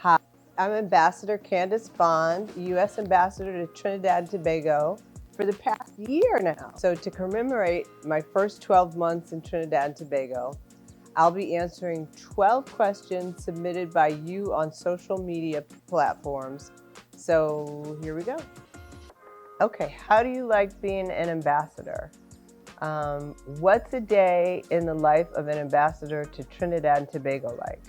Hi, I'm Ambassador Candace Bond, U.S. Ambassador to Trinidad and Tobago for the past year now. So to commemorate my first 12 months in Trinidad and Tobago, I'll be answering 12 questions submitted by you on social media platforms. So here we go. Okay, how do you like being an ambassador? What's a day in the life of an ambassador to Trinidad and Tobago like?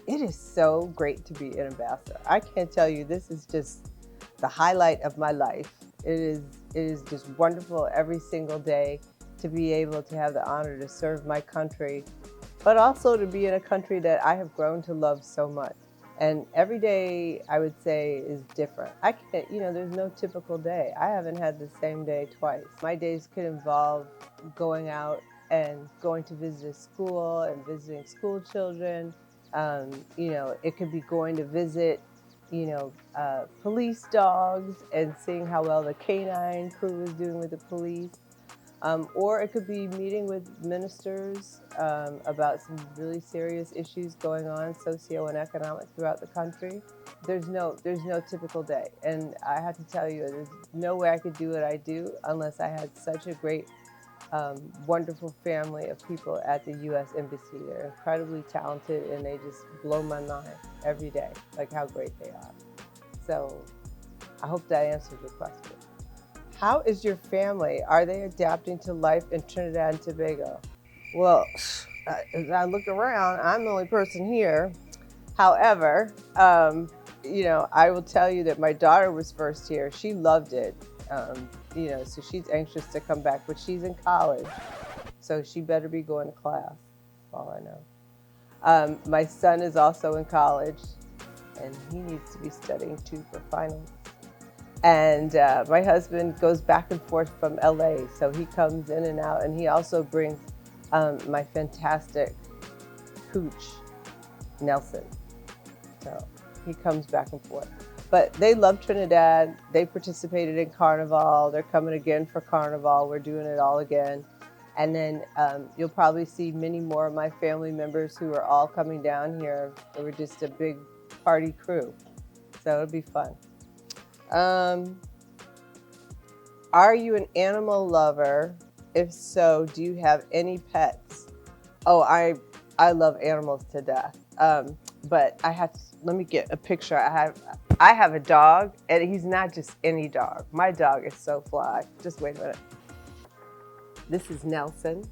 It is so great to be an ambassador. I can't tell you, this is just the highlight of my life. It is just wonderful every single day to be able to have the honor to serve my country, but also to be in a country that I have grown to love so much. And every day, I would say, is different. I can't, there's no typical day. I haven't had the same day twice. My days could involve going out and going to visit a school and visiting school children. It could be going to visit, police dogs and seeing how well the canine crew is doing with the police. Or it could be meeting with ministers about some really serious issues going on, socio and economic, throughout the country. There's no typical day. And I have to tell you, there's no way I could do what I do unless I had such a great wonderful family of people at the U.S. Embassy. They're incredibly talented and they just blow my mind every day, like how great they are. So I hope that answers your question. How is your family? Are they adapting to life in Trinidad and Tobago? Well, as I look around, I'm the only person here. However, I will tell you that my daughter was first here. She loved it. So she's anxious to come back, but she's in college, so she better be going to class. That's all I know. My son is also in college, and he needs to be studying too for finals. And my husband goes back and forth from LA, so he comes in and out, and he also brings my fantastic pooch, Nelson. So he comes back and forth. But they love Trinidad. They participated in Carnival. They're coming again for Carnival. We're doing it all again. And then you'll probably see many more of my family members who are all coming down here. So we're just a big party crew. So it'll be fun. Are you an animal lover? If so, do you have any pets? Oh, I love animals to death. But let me get a picture. I have a dog, and he's not just any dog. My dog is so fly. Just wait a minute. This is Nelson.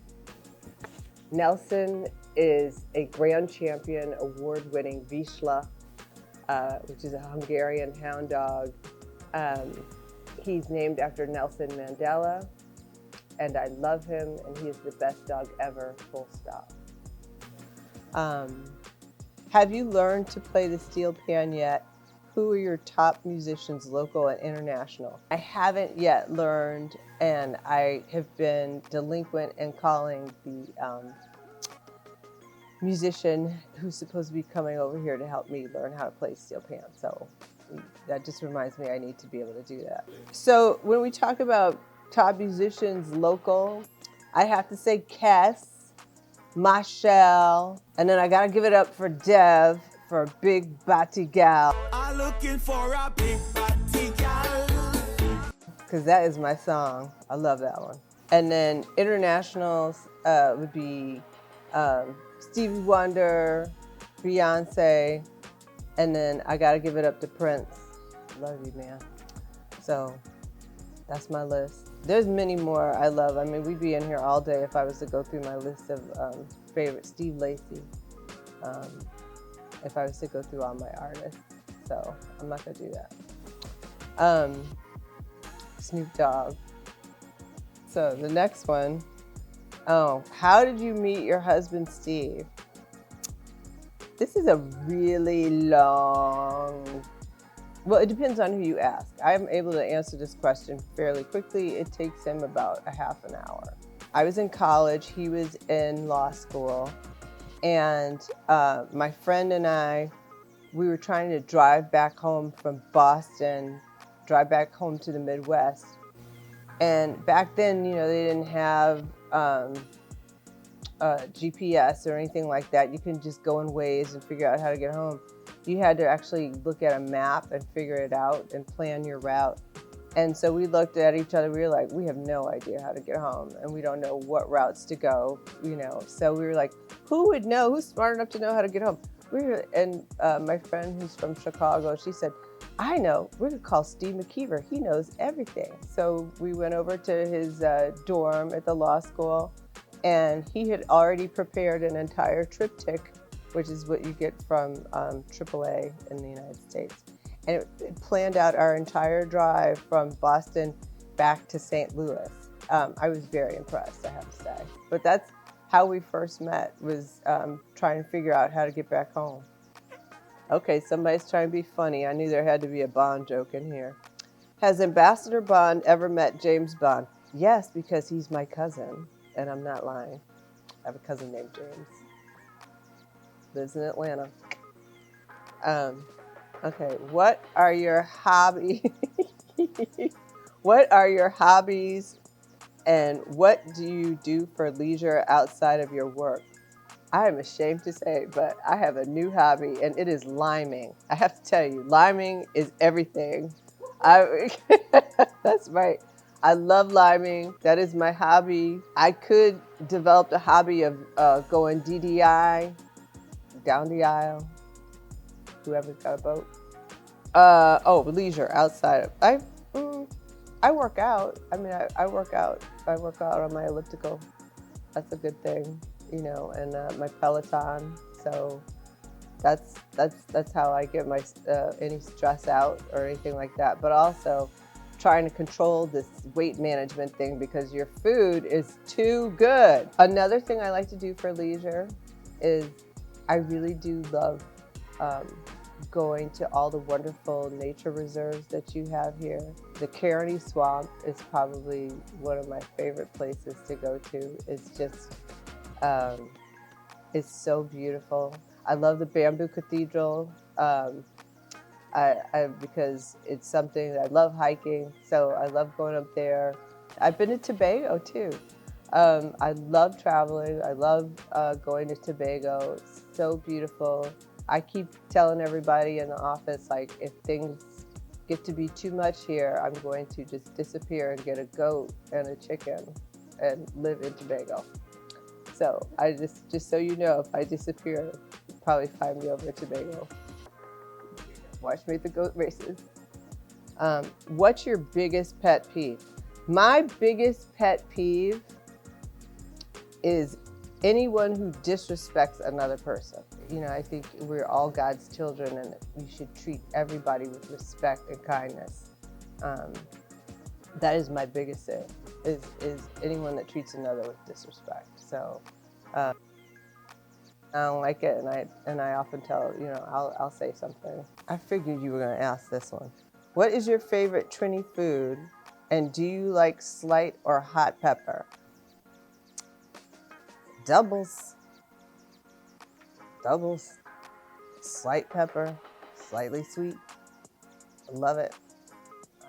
Nelson is a Grand Champion award-winning Vizsla, which is a Hungarian hound dog. He's named after Nelson Mandela, and I love him, and he is the best dog ever, full stop. Have you learned to play the steel pan yet? Who are your top musicians, local and international? I haven't yet learned, and I have been delinquent in calling the musician who's supposed to be coming over here to help me learn how to play steel pan. So that just reminds me I need to be able to do that. So when we talk about top musicians local, I have to say Kes, Michelle, and then I gotta give it up for Dev for a big batty gal. I'm looking for a big batty gal. Because that is my song. I love that one. And then internationals would be Stevie Wonder, Beyonce, and then I gotta give it up to Prince. Love you, man. So that's my list. There's many more I love. I mean, we'd be in here all day if I was to go through my list of favorite. Steve Lacy, if I was to go through all my artists. So I'm not gonna do that. Snoop Dogg. So the next one, how did you meet your husband, Steve? This is a really long, well, it depends on who you ask. I'm able to answer this question fairly quickly. It takes him about a half an hour. I was in college, he was in law school, and my friend and I, we were trying to drive back home from Boston, drive back home to the Midwest. And back then, they didn't have GPS or anything like that. You can just go in Waze and figure out how to get home. you had to actually look at a map and figure it out and plan your route. And so we looked at each other, we were like, we have no idea how to get home and we don't know what routes to go, So we were like, who would know, who's smart enough to know how to get home? My friend who's from Chicago, she said, I know, we're gonna call Steve McKeever, he knows everything. So we went over to his dorm at the law school, and he had already prepared an entire triptych, which is what you get from AAA in the United States. And it planned out our entire drive from Boston back to St. Louis. I was very impressed, I have to say. But that's how we first met, was trying to figure out how to get back home. Okay, somebody's trying to be funny. I knew there had to be a Bond joke in here. Has Ambassador Bond ever met James Bond? Yes, because he's my cousin, and I'm not lying. I have a cousin named James. Lives in Atlanta. Okay, what are your hobbies? What are your hobbies, and what do you do for leisure outside of your work? I am ashamed to say, but I have a new hobby, and it is liming. I have to tell you, liming is everything. That's right. I love liming. That is my hobby. I could develop the hobby of going DDI, down the aisle. Whoever's got a boat. Leisure outside of I work out. I mean, I work out. I work out on my elliptical. That's a good thing, and my Peloton. So that's how I get my any stress out or anything like that. But also trying to control this weight management thing, because your food is too good. Another thing I like to do for leisure is I really do love going to all the wonderful nature reserves that you have here. The Caroni Swamp is probably one of my favorite places to go to. It's just, it's so beautiful. I love the Bamboo Cathedral because it's something that I love hiking, so I love going up there. I've been to Tobago too. I love traveling. I love going to Tobago. It's so beautiful. I keep telling everybody in the office, like, if things get to be too much here, I'm going to just disappear and get a goat and a chicken and live in Tobago. So I just so you know, if I disappear, you'll probably find me over at Tobago. Watch me at the goat races. What's your biggest pet peeve? My biggest pet peeve is anyone who disrespects another person. I think we're all God's children, and we should treat everybody with respect and kindness. That is my biggest thing, is anyone that treats another with disrespect. So I don't like it, and I often tell, I'll say something. I figured you were going to ask this one. What is your favorite Trini food, and do you like slight or hot pepper? Doubles. Slight pepper, slightly sweet. I love it.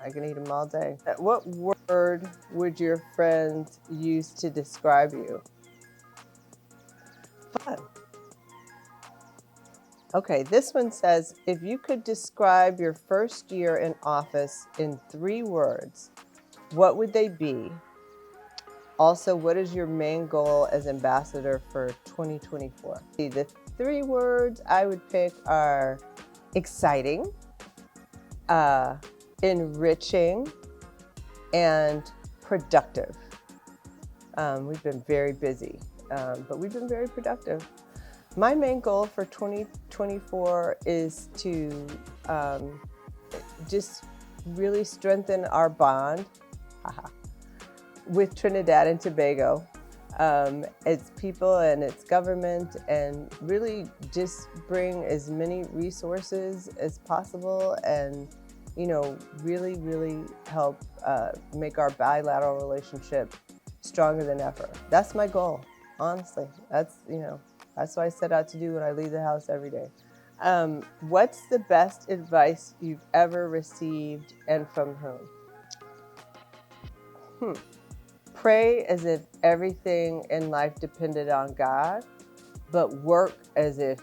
I can eat them all day. What word would your friends use to describe you? Fun. Okay, this one says, if you could describe your first year in office in 3 words, what would they be? Also, what is your main goal as ambassador for 2024? The 3 words I would pick are exciting, enriching, and productive. We've been very busy, but we've been very productive. My main goal for 2024 is to just really strengthen our bond with Trinidad and Tobago, its people and its government, and really just bring as many resources as possible, and really, really help make our bilateral relationship stronger than ever. That's my goal, honestly. That's what I set out to do when I leave the house every day. What's the best advice you've ever received, and from whom? Pray as if everything in life depended on God, but work as if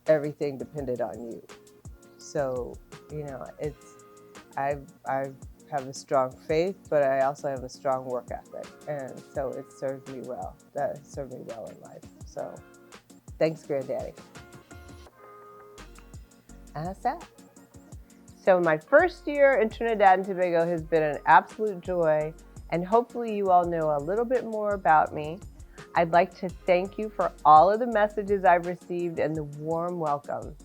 everything depended on you. So, you know, I have a strong faith, but I also have a strong work ethic. And so it served me well. That served me well in life. So thanks, Granddaddy. And that's that. So my first year in Trinidad and Tobago has been an absolute joy, and hopefully you all know a little bit more about me. I'd like to thank you for all of the messages I've received and the warm welcome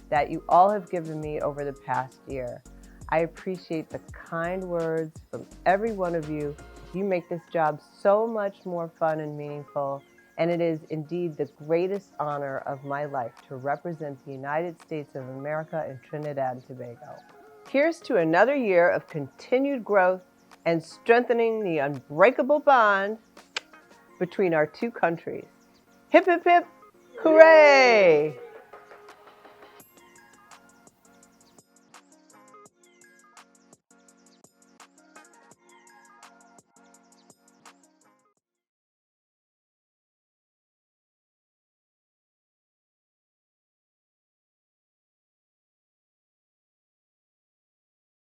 that you all have given me over the past year. I appreciate the kind words from every one of you. You make this job so much more fun and meaningful, and it is indeed the greatest honor of my life to represent the United States of America in Trinidad and Tobago. Here's to another year of continued growth and strengthening the unbreakable bond between our two countries. Hip, hip, hip, hooray!